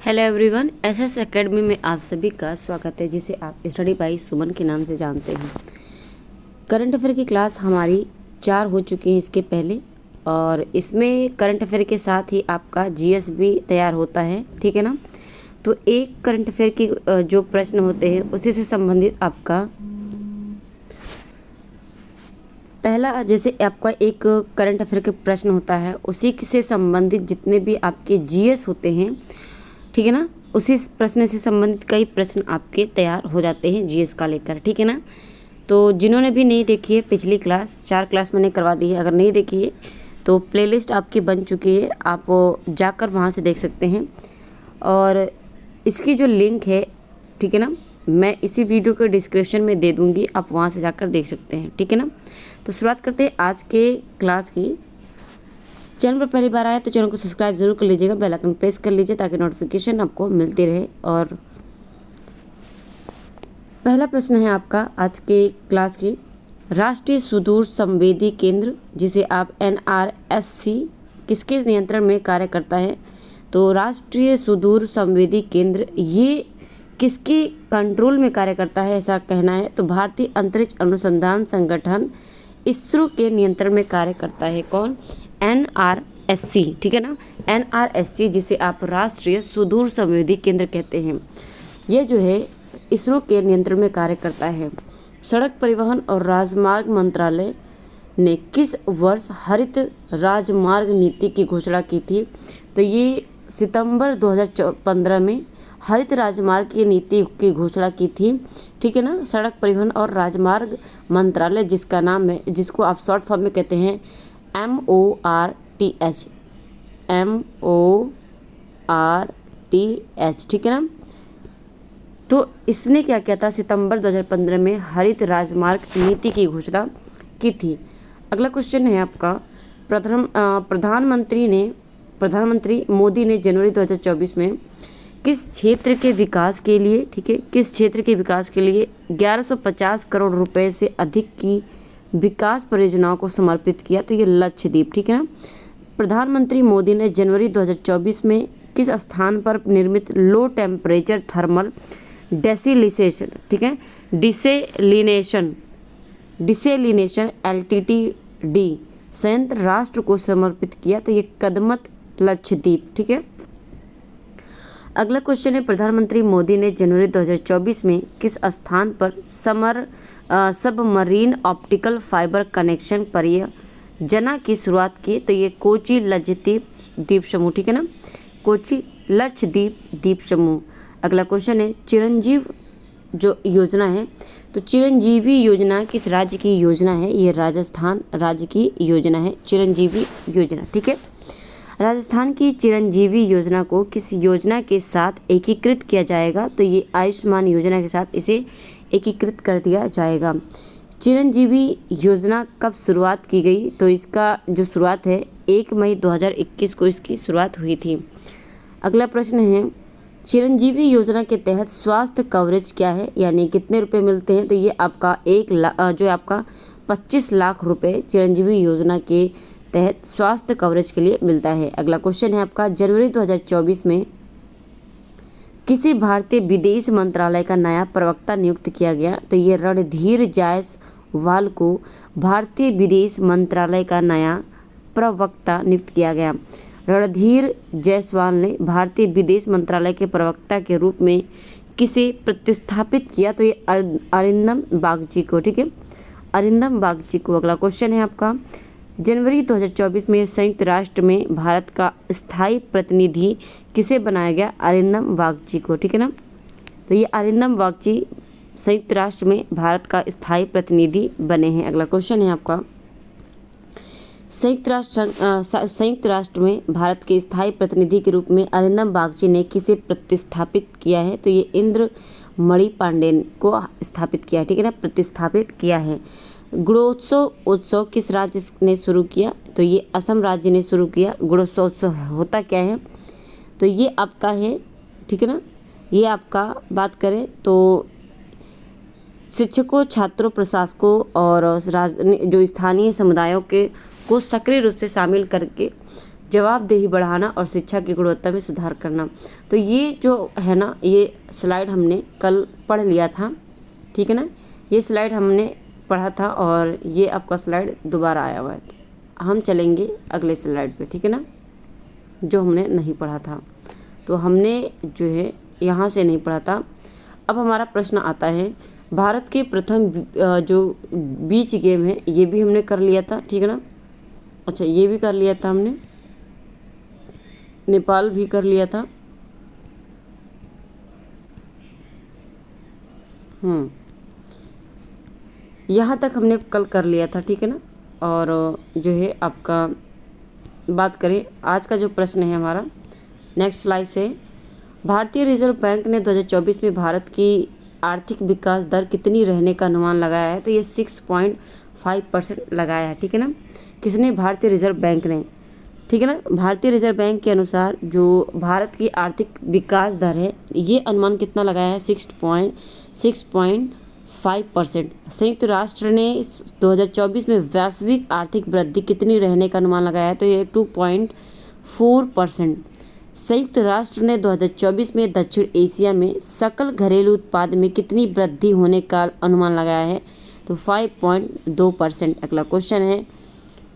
Hello everyone, SS academy में आप सभी का स्वागत है, जिसे आप स्टडी बाई सुमन के नाम से जानते हैं। करंट अफेयर की क्लास हमारी 4 हो चुकी है इसके पहले, और इसमें करंट अफेयर के साथ ही आपका जीएस भी तैयार होता है, ठीक है ना। तो एक करंट अफेयर की जो प्रश्न होते हैं उसी से संबंधित आपका पहला, जैसे आपका एक करंट अफेयर का प्रश्न होता है, उसी से संबंधित जितने भी आपके जीएस होते हैं, ठीक है ना, उसी प्रश्न से संबंधित कई प्रश्न आपके तैयार हो जाते हैं जीएस का लेकर, ठीक है ना। तो जिन्होंने भी नहीं देखी है पिछली क्लास, 4 क्लास मैंने करवा दी है, अगर नहीं देखी है तो प्लेलिस्ट आपकी बन चुकी है, आप जाकर वहाँ से देख सकते हैं। और इसकी जो लिंक है, ठीक है ना, मैं इसी वीडियो के डिस्क्रिप्शन में दे दूँगी, आप वहाँ से जाकर देख सकते हैं, ठीक है ना। तो शुरुआत करते हैं आज के क्लास की। चैनल पर पहली बार आया तो चैनल को सब्सक्राइब जरूर कर लीजिएगा, बेल आइकन प्रेस कर लीजिए ताकि नोटिफिकेशन आपको मिलती रहे। और पहला प्रश्न है आपका आज के क्लास की, राष्ट्रीय सुदूर संवेदी केंद्र, जिसे आप NRSC, किसके नियंत्रण में कार्य करता है? तो राष्ट्रीय सुदूर संवेदी केंद्र ये किसके कंट्रोल में कार्य करता है, ऐसा कहना है। तो भारतीय अंतरिक्ष अनुसंधान संगठन इसरो के नियंत्रण में कार्य करता है। कौन? NRSC, ठीक है ना, NRSC, जिसे आप राष्ट्रीय सुदूर संवेदी केंद्र कहते हैं, ये जो है इसरो के नियंत्रण में कार्य करता है। सड़क परिवहन और राजमार्ग मंत्रालय ने किस वर्ष हरित राजमार्ग नीति की घोषणा की थी? तो ये सितंबर 2015 में हरित राजमार्ग की नीति की घोषणा की थी, ठीक है ना। सड़क परिवहन और राजमार्ग मंत्रालय, जिसका नाम है, जिसको आप शॉर्ट फॉर्म में कहते हैं MORTH, MORTH, ठीक है ना। तो इसने क्या किया था? सितंबर 2015 में हरित राजमार्ग नीति की घोषणा की थी। अगला क्वेश्चन है आपका, प्रधानमंत्री मोदी ने जनवरी 2024 में किस क्षेत्र के विकास के लिए, ठीक है, किस क्षेत्र के विकास के लिए 1150 करोड़ रुपए से अधिक की विकास परियोजनाओं को समर्पित किया? तो ये लक्षद्वीप, ठीक है ना। प्रधानमंत्री मोदी ने जनवरी 2024 में किस स्थान पर निर्मित लो टेम्परेचर थर्मल डेसिलिनेशन, ठीक है, डिसेलिनेशन LTTD संयंत्र राष्ट्र को समर्पित किया? तो ये कदमत लक्षद्वीप, ठीक है। अगला क्वेश्चन है, प्रधानमंत्री मोदी ने जनवरी 2024 में किस स्थान पर सबमरीन ऑप्टिकल फाइबर कनेक्शन परियोजना की शुरुआत की? तो ये कोची लक्षद्वीप द्वीप समूह, ठीक है ना, कोची लक्षद्वीप द्वीप समूह। अगला क्वेश्चन है, चिरंजीव जो योजना है, तो चिरंजीवी योजना किस राज्य की योजना है? ये राजस्थान राज्य की योजना है, चिरंजीवी योजना, ठीक है। राजस्थान की चिरंजीवी योजना को किस योजना के साथ एकीकृत किया जाएगा? तो ये आयुष्मान योजना के साथ इसे एकीकृत कर दिया जाएगा। चिरंजीवी योजना कब शुरुआत की गई? तो इसका जो शुरुआत है 1 मई 2021 को इसकी शुरुआत हुई थी। अगला प्रश्न है, चिरंजीवी योजना के तहत स्वास्थ्य कवरेज क्या है, यानी कितने रुपए मिलते हैं? तो ये आपका 25 लाख रुपए चिरंजीवी योजना के तहत स्वास्थ्य कवरेज के लिए मिलता है। अगला क्वेश्चन है आपका, जनवरी 2024 में किसी भारतीय विदेश मंत्रालय का नया प्रवक्ता नियुक्त किया गया? तो ये रणधीर जायसवाल को भारतीय विदेश मंत्रालय का नया प्रवक्ता नियुक्त किया गया। रणधीर जायसवाल ने भारतीय विदेश मंत्रालय के प्रवक्ता के रूप में किसे प्रतिस्थापित किया? तो ये अरिंदम बागची को, ठीक है, अरिंदम बागची को। अगला क्वेश्चन है आपका, जनवरी 2024 में संयुक्त राष्ट्र में भारत का स्थायी प्रतिनिधि किसे बनाया गया? अरिंदम बागची को, ठीक है ना। तो ये अरिंदम बागची संयुक्त राष्ट्र में भारत का स्थायी प्रतिनिधि बने हैं। अगला क्वेश्चन है आपका, संयुक्त राष्ट्र में भारत के स्थायी प्रतिनिधि के रूप में अरिंदम बागची ने किसे प्रतिस्थापित किया है? तो ये इंद्रमणि पांडे को स्थापित किया है, ठीक है ना, प्रतिस्थापित किया है। गुणोत्सव उत्सव किस राज्य ने शुरू किया? तो ये असम राज्य ने शुरू किया। गुणोत्सव उत्सव होता क्या है? तो ये आपका है, ठीक है ना, ये आपका बात करें तो शिक्षकों, छात्रों, प्रशासकों और जो स्थानीय समुदायों को सक्रिय रूप से शामिल करके जवाबदेही बढ़ाना और शिक्षा की गुणवत्ता में सुधार करना। तो ये जो है ना, ये स्लाइड हमने कल पढ़ लिया था, ठीक है ना, ये स्लाइड हमने पढ़ा था और ये आपका स्लाइड दोबारा आया हुआ है। हम चलेंगे अगले स्लाइड पे, ठीक है ना, जो हमने नहीं पढ़ा था। तो हमने जो है यहाँ से नहीं पढ़ा था। अब हमारा प्रश्न आता है, भारत के प्रथम जो बीच गेम है ये भी हमने कर लिया था, ठीक है ना। अच्छा, ये भी कर लिया था हमने, नेपाल भी कर लिया था। यहाँ तक हमने कल कर लिया था, ठीक है ना। और जो है आपका बात करें आज का जो प्रश्न है हमारा, नेक्स्ट स्लाइड से, भारतीय रिजर्व बैंक ने 2024 में भारत की आर्थिक विकास दर कितनी रहने का अनुमान लगाया है। तो ये 6.5% लगाया है, ठीक है ना। किसने? भारतीय रिजर्व बैंक ने, ठीक है ना। भारतीय रिजर्व बैंक के अनुसार जो भारत की आर्थिक विकास दर है ये अनुमान कितना लगाया है? 6.5%। संयुक्त राष्ट्र ने 2024 में वैश्विक आर्थिक वृद्धि कितनी रहने का अनुमान लगाया है? तो ये 2.4%। संयुक्त राष्ट्र ने 2024 में दक्षिण एशिया में सकल घरेलू उत्पाद में कितनी वृद्धि होने का अनुमान लगाया है? तो 5.2%। अगला क्वेश्चन है,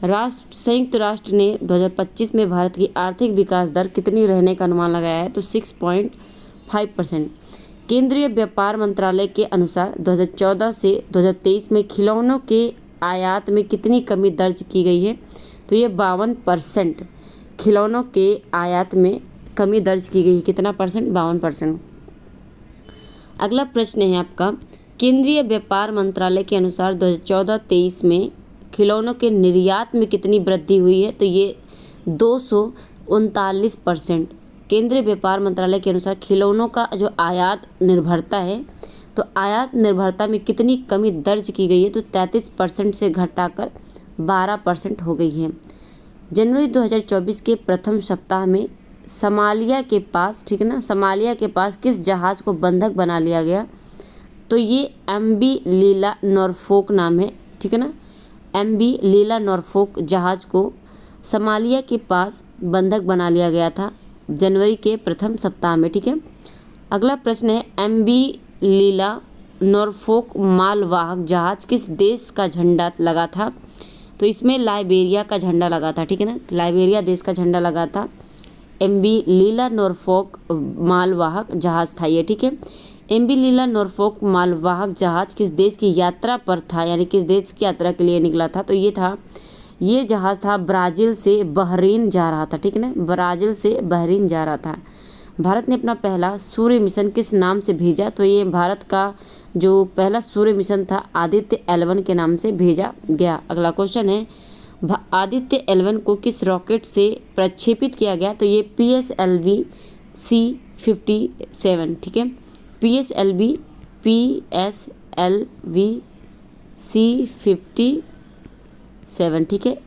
संयुक्त राष्ट्र ने 2025 में भारत की आर्थिक विकास दर कितनी रहने का अनुमान लगाया है? तो 6.5%। केंद्रीय व्यापार मंत्रालय के अनुसार 2014 से 2023 में खिलौनों के आयात में कितनी कमी दर्ज की गई है? तो ये 52%। खिलौनों के आयात में कमी दर्ज की गई है, कितना परसेंट? 52%। अगला प्रश्न है आपका, केंद्रीय व्यापार मंत्रालय के अनुसार 2014-23 में खिलौनों के निर्यात में कितनी वृद्धि हुई है? तो ये 239%। केंद्रीय व्यापार मंत्रालय के अनुसार खिलौनों का जो आयात निर्भरता है, तो आयात निर्भरता में कितनी कमी दर्ज की गई है? तो 33% से घटाकर 12% हो गई है। जनवरी 2024 के प्रथम सप्ताह में सोमालिया के पास, ठीक है ना, सोमालिया के पास किस जहाज़ को बंधक बना लिया गया? तो ये MV लीला नॉरफोक नाम है, ठीक है ना। MV लीला नॉरफोक जहाज़ को सोमालिया के पास बंधक बना लिया गया था जनवरी के प्रथम सप्ताह में, ठीक है। अगला प्रश्न है, MV लीला नॉरफोक मालवाहक जहाज़ किस देश का झंडा लगा था? तो इसमें लाइबेरिया का झंडा लगा था, ठीक है ना, लाइबेरिया देश का झंडा लगा था। MV लीला नॉरफोक मालवाहक जहाज़ था ये, ठीक है। MV लीला नॉरफोक मालवाहक जहाज़ किस देश की यात्रा पर था, यानी किस देश की यात्रा के लिए निकला था? तो ये जहाज़ था ब्राज़ील से बहरीन जा रहा था, ठीक है ना, ब्राज़ील से बहरीन जा रहा था। भारत ने अपना पहला सूर्य मिशन किस नाम से भेजा? तो ये भारत का जो पहला सूर्य मिशन था आदित्य L1 के नाम से भेजा गया। अगला क्वेश्चन है, आदित्य L1 को किस रॉकेट से प्रक्षेपित किया गया? तो ये PSLV C-57, ठीक है, PSLV C-57, ठीक है।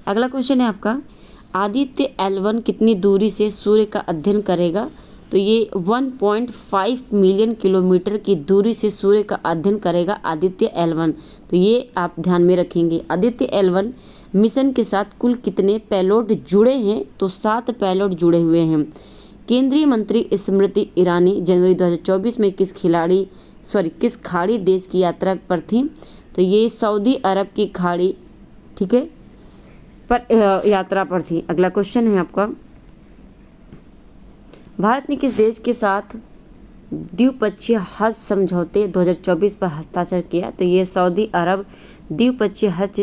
अगला क्वेश्चन है आपका, आदित्य L1 कितनी दूरी से सूर्य का अध्ययन करेगा? तो ये 1.5 मिलियन किलोमीटर की दूरी से सूर्य का अध्ययन करेगा आदित्य L1। तो ये आप ध्यान में रखेंगे। आदित्य L1 मिशन के साथ कुल कितने पेलोड जुड़े हैं? तो 7 पेलोड जुड़े हुए हैं। केंद्रीय मंत्री स्मृति ईरानी जनवरी 2024 में किस खाड़ी देश की यात्रा पर थी? तो ये सऊदी अरब की खाड़ी, ठीक है, पर यात्रा पर थी। अगला क्वेश्चन है आपका, भारत ने किस देश के साथ द्विपक्षीय हज समझौते 2024 पर हस्ताक्षर किया? तो ये सऊदी अरब द्विपक्षीय हज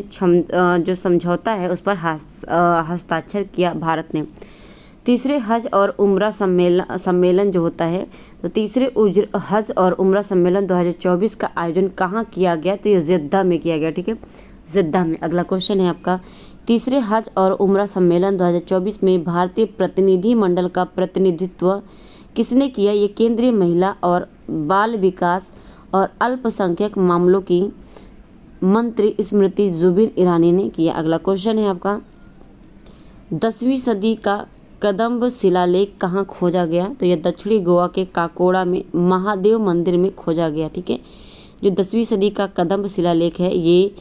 जो समझौता है उस पर हस्ताक्षर किया भारत ने। तीसरे हज और उम्रा सम्मेलन जो होता है, तो तीसरे हज और उम्रा सम्मेलन 2024 का आयोजन कहाँ किया गया? तो ये जिद्दा में किया गया, ठीक है, जिद्दा में। अगला क्वेश्चन है आपका, तीसरे हज और उम्रा सम्मेलन 2024 में भारतीय प्रतिनिधि मंडल का प्रतिनिधित्व किसने किया? ये केंद्रीय महिला और बाल विकास और अल्पसंख्यक मामलों की मंत्री स्मृति जुबिन ईरानी ने किया। अगला क्वेश्चन है आपका, 10वीं सदी का कदम्ब शिलालेख कहाँ खोजा गया? तो यह दक्षिणी गोवा के काकोड़ा में महादेव मंदिर में खोजा गया, ठीक है। जो 10वीं सदी का कदम्ब शिलालेख है ये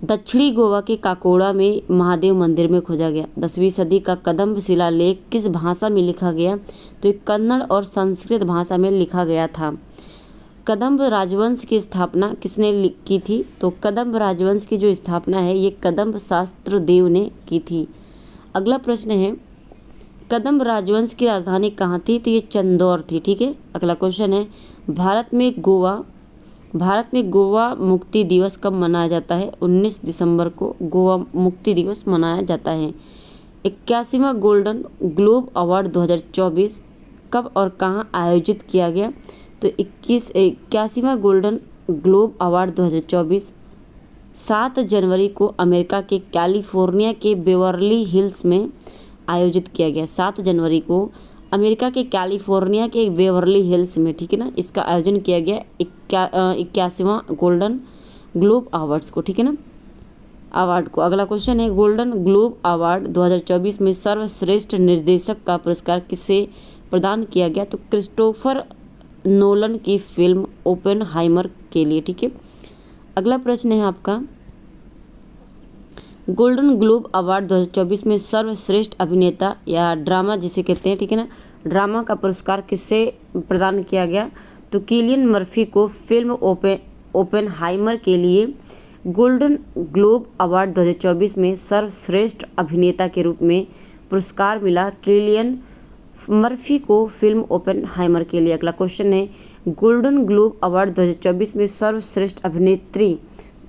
दक्षिणी गोवा के काकोड़ा में महादेव मंदिर में खोजा गया। 10वीं सदी का कदम्ब शिलालेख किस भाषा में लिखा गया? तो ये कन्नड़ और संस्कृत भाषा में लिखा गया था। कदम्ब राजवंश की स्थापना किसने की थी? तो कदम्ब राजवंश की जो स्थापना है ये कदम्ब शास्त्र देव ने की थी। अगला प्रश्न है, कदम्ब राजवंश की राजधानी कहाँ थी? तो ये चंदौर थी। ठीक है। अगला क्वेश्चन है, भारत में गोवा मुक्ति दिवस कब मनाया जाता है? 19 दिसंबर को गोवा मुक्ति दिवस मनाया जाता है। 81वां गोल्डन ग्लोब अवार्ड 2024 कब और कहाँ आयोजित किया गया? तो 81वां गोल्डन ग्लोब अवार्ड 2024 7 जनवरी को अमेरिका के कैलिफोर्निया के बेवर्ली हिल्स में आयोजित किया गया। 7 जनवरी को अमेरिका के कैलिफोर्निया के बेवर्ली हिल्स में, ठीक है ना, इसका आयोजन किया गया 81वां गोल्डन ग्लोब अवार्ड्स को, ठीक है ना, अवार्ड को। अगला क्वेश्चन है, गोल्डन ग्लोब अवार्ड 2024 में सर्वश्रेष्ठ निर्देशक का पुरस्कार किसे प्रदान किया गया? तो क्रिस्टोफर नोलन की फिल्म ओपेनहाइमर के लिए। ठीक है। अगला प्रश्न है आपका, गोल्डन ग्लोब अवार्ड 2024 में सर्वश्रेष्ठ अभिनेता या ड्रामा जिसे कहते हैं, ठीक है ना, ड्रामा का पुरस्कार किसे प्रदान किया गया? तो किलियन मर्फी को फिल्म ओपेनहाइमर के लिए गोल्डन ग्लोब अवार्ड 2024 में सर्वश्रेष्ठ अभिनेता के रूप में पुरस्कार मिला किलियन मर्फी को फिल्म ओपेनहाइमर के लिए। अगला क्वेश्चन है, गोल्डन ग्लोब अवार्ड 2024 में सर्वश्रेष्ठ अभिनेत्री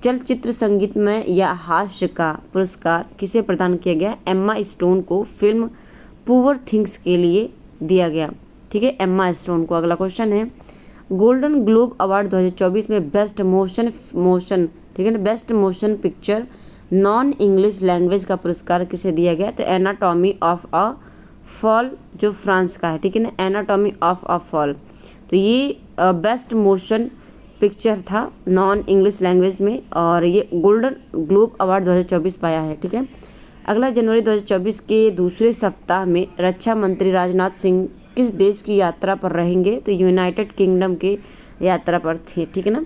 चलचित्र संगीतमय या हास्य का पुरस्कार किसे प्रदान किया गया? एम्मा स्टोन को फिल्म पुअर थिंग्स के लिए दिया गया। ठीक है, एम्मा स्टोन को। अगला क्वेश्चन है, गोल्डन ग्लोब अवार्ड 2024 में बेस्ट मोशन ठीक है ना, best motion picture non English language का पुरस्कार किसे दिया गया? तो एनाटॉमी ऑफ अ फॉल जो फ्रांस का है, ठीक है ना, एनाटॉमी ऑफ अ फॉल। तो ये बेस्ट मोशन पिक्चर था नॉन इंग्लिश लैंग्वेज में और ये गोल्डन ग्लोब अवार्ड 2024 पाया है। ठीक है। अगला, जनवरी 2024 के दूसरे सप्ताह में रक्षा मंत्री राजनाथ सिंह किस देश की यात्रा पर रहेंगे? तो यूनाइटेड किंगडम के यात्रा पर थे। ठीक है ना।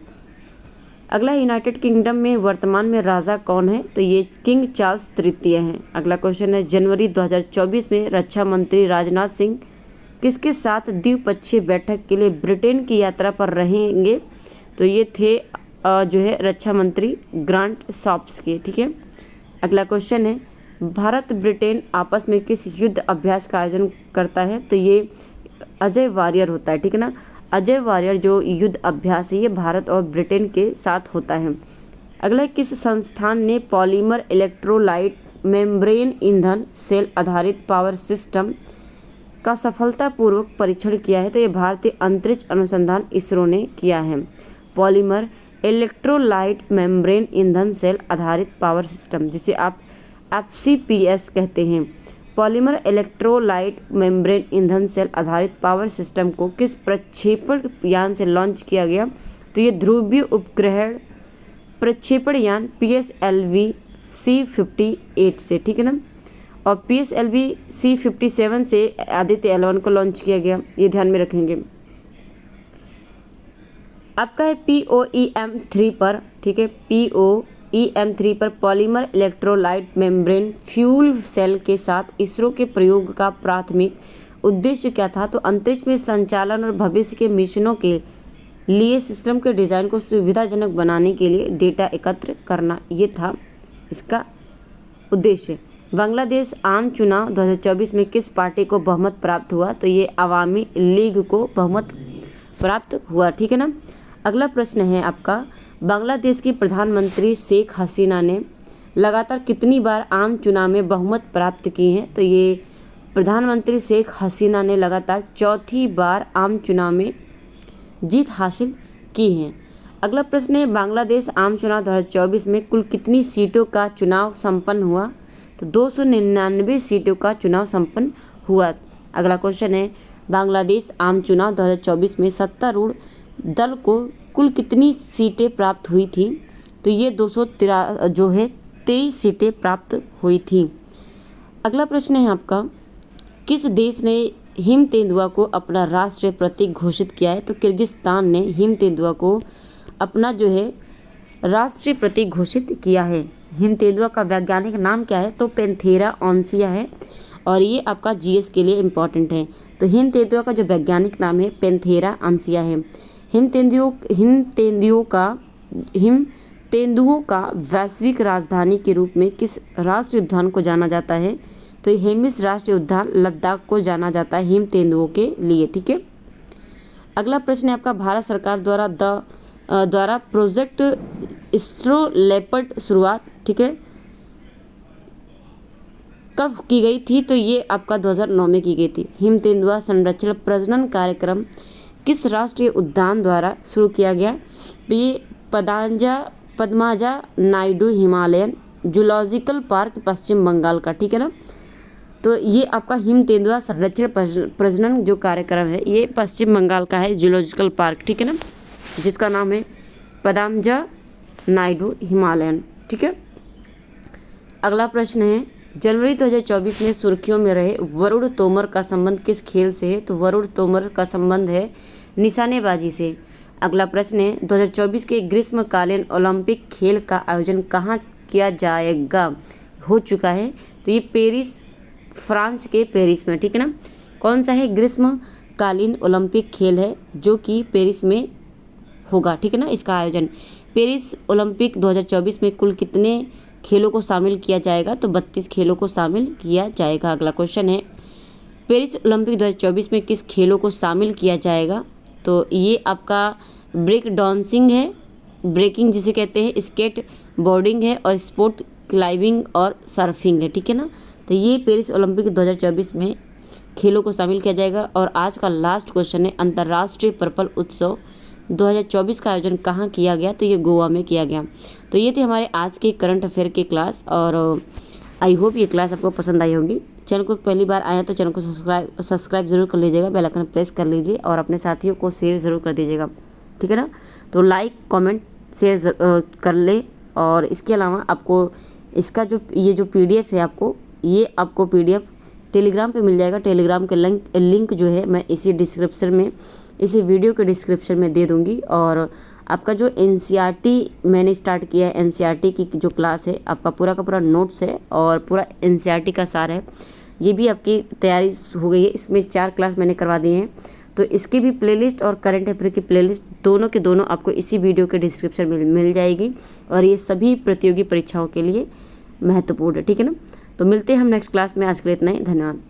अगला, यूनाइटेड किंगडम में वर्तमान में राजा कौन है? तो ये किंग चार्ल्स तृतीय हैं। अगला क्वेश्चन है, जनवरी 2024 में रक्षा मंत्री राजनाथ सिंह किसके साथ द्विपक्षीय बैठक के लिए ब्रिटेन की यात्रा पर रहेंगे? तो ये थे जो है रक्षा मंत्री ग्रांट शॉप्स के। ठीक है। अगला क्वेश्चन है, भारत ब्रिटेन आपस में किस युद्ध अभ्यास का आयोजन करता है? तो ये अजय वारियर होता है। ठीक है ना, अजय वारियर जो युद्ध अभ्यास है ये भारत और ब्रिटेन के साथ होता है। अगला, किस संस्थान ने पॉलीमर इलेक्ट्रोलाइट मेम्ब्रेन ईंधन सेल आधारित पावर सिस्टम का सफलतापूर्वक परीक्षण किया है? तो ये भारतीय अंतरिक्ष अनुसंधान इसरो ने किया है। पॉलीमर इलेक्ट्रोलाइट मेम्ब्रेन ईंधन सेल आधारित पावर सिस्टम जिसे आप FCPS कहते हैं। पॉलीमर इलेक्ट्रोलाइट मेम्ब्रेन ईंधन सेल आधारित पावर सिस्टम को किस प्रक्षेपण यान से लॉन्च किया गया? तो ये ध्रुवीय उपग्रह प्रक्षेपण यान PSLV C58 से, ठीक है ना, और PSLV C57 से आदित्य L1 को लॉन्च किया गया, ये ध्यान में रखेंगे। आपका है POEM-3 पर, ठीक है, POEM-3 पर polymer electrolyte membrane fuel cell के साथ इसरो के प्रयोग का प्राथमिक उद्देश्य क्या था? तो अंतरिक्ष में संचालन और भविष्य के मिशनों के लिए सिस्टम के डिज़ाइन को सुविधाजनक बनाने के लिए डेटा एकत्र करना, ये था इसका उद्देश्य। बांग्लादेश आम चुनाव 2024 में किस पार्टी को बहुमत प्राप्त हुआ? तो ये अवामी लीग को बहुमत प्राप्त हुआ। ठीक है ना। अगला प्रश्न है आपका, बांग्लादेश की प्रधानमंत्री शेख हसीना ने लगातार कितनी बार आम चुनाव में बहुमत प्राप्त की है? तो ये प्रधानमंत्री शेख हसीना ने लगातार चौथी बार आम चुनाव में जीत हासिल की है। अगला प्रश्न है, बांग्लादेश आम चुनाव 2024 में कुल कितनी सीटों का चुनाव संपन्न हुआ? तो 299 सीटों का चुनाव संपन्न हुआ। अगला क्वेश्चन है, बांग्लादेश आम चुनाव 2024 में सत्तारूढ़ दल को कुल कितनी सीटें प्राप्त हुई थी? तो ये 23 सीटें प्राप्त हुई थी। अगला प्रश्न है आपका, किस देश ने हिम तेंदुआ को अपना राष्ट्रीय प्रतीक घोषित किया है? तो किर्गिस्तान ने हिम तेंदुआ को अपना जो है राष्ट्रीय प्रतीक घोषित किया है। हिम तेंदुआ का वैज्ञानिक नाम क्या है? तो पैंथेरा ऑन्सिया है और ये आपका जीएस के लिए इम्पॉर्टेंट है। तो हिम तेंदुआ का जो वैज्ञानिक नाम है पैंथेरा ऑन्सिया है। हिम तेंदुओं का वैश्विक राजधानी के रूप में किस राष्ट्रीय उद्यान को जाना जाता है? तो हेमिस राष्ट्रीय उद्यान लद्दाख को जाना जाता है हिम तेंदुओं के लिए। ठीक है, अगला प्रश्न है आपका, भारत सरकार द्वारा प्रोजेक्ट स्ट्रो लेपर्ड शुरुआत, ठीक है, कब की गई थी? तो ये आपका 2009 में की गई थी। हिम तेंदुआ संरक्षण प्रजनन कार्यक्रम किस राष्ट्रीय उद्यान द्वारा शुरू किया गया? तो ये Padmaja Naidu Himalayan zoological park Paschim Bangal का, ठीक है ना। तो ये आपका हिम तेंदुआ संरक्षण प्रजनन जो कार्यक्रम है ये पश्चिम बंगाल का है, जूलॉजिकल पार्क, ठीक है ना, जिसका नाम है पद्माजा नायडू हिमालयन। ठीक है, अगला प्रश्न है, जनवरी 2024 में सुर्खियों में रहे वरुण तोमर का संबंध किस खेल से है? तो वरुण तोमर का संबंध है निशानेबाजी से। अगला प्रश्न है, 2024 के ग्रीष्मकालीन ओलंपिक खेल का आयोजन कहाँ किया जाएगा? हो चुका है, तो ये पेरिस, फ्रांस के पेरिस में, ठीक है ना। कौन सा है? ग्रीष्मकालीन ओलंपिक खेल है जो कि पेरिस में होगा, ठीक है ना, इसका आयोजन। पेरिस ओलंपिक 2024 में कुल कितने खेलों को शामिल किया जाएगा? तो 32 खेलों को शामिल किया जाएगा। अगला क्वेश्चन है, पेरिस ओलंपिक 2024 में किस खेलों को शामिल किया जाएगा? तो ये आपका ब्रेक डांसिंग है, ब्रेकिंग जिसे कहते हैं, स्केट बोर्डिंग है और स्पोर्ट क्लाइंबिंग और सर्फिंग है, ठीक है ना। तो ये पेरिस ओलंपिक 2024 में खेलों को शामिल किया जाएगा। और आज का लास्ट क्वेश्चन है, अंतर्राष्ट्रीय पर्पल उत्सव 2024 का आयोजन कहाँ किया गया? तो ये गोवा में किया गया। तो ये थे हमारे आज के करंट अफेयर की क्लास और आई होप ये क्लास आपको पसंद आई होगी। चैनल को पहली बार आया तो चैनल को सब्सक्राइब जरूर कर लीजिएगा, बेल आइकन प्रेस कर लीजिए और अपने साथियों को शेयर ज़रूर कर दीजिएगा, ठीक है ना। तो लाइक कमेंट शेयर कर ले। और इसके अलावा आपको इसका जो PDF है आपको PDF टेलीग्राम पे मिल जाएगा। टेलीग्राम के लिंक जो है मैं इसी वीडियो के डिस्क्रिप्शन में दे दूँगी। और आपका जो NCERT मैंने स्टार्ट किया है, NCERT की जो क्लास है, आपका पूरा का पूरा नोट्स है और पूरा NCERT का सार है, ये भी आपकी तैयारी हो गई है। इसमें 4 क्लास मैंने करवा दिए हैं। तो इसकी भी प्लेलिस्ट और करंट अफेयर की प्लेलिस्ट दोनों के दोनों आपको इसी वीडियो के डिस्क्रिप्शन में मिल जाएगी। और ये सभी प्रतियोगी परीक्षाओं के लिए महत्वपूर्ण है, ठीक है ना। तो मिलते हैं हम नेक्स्ट क्लास में। आज के लिए इतना ही, धन्यवाद।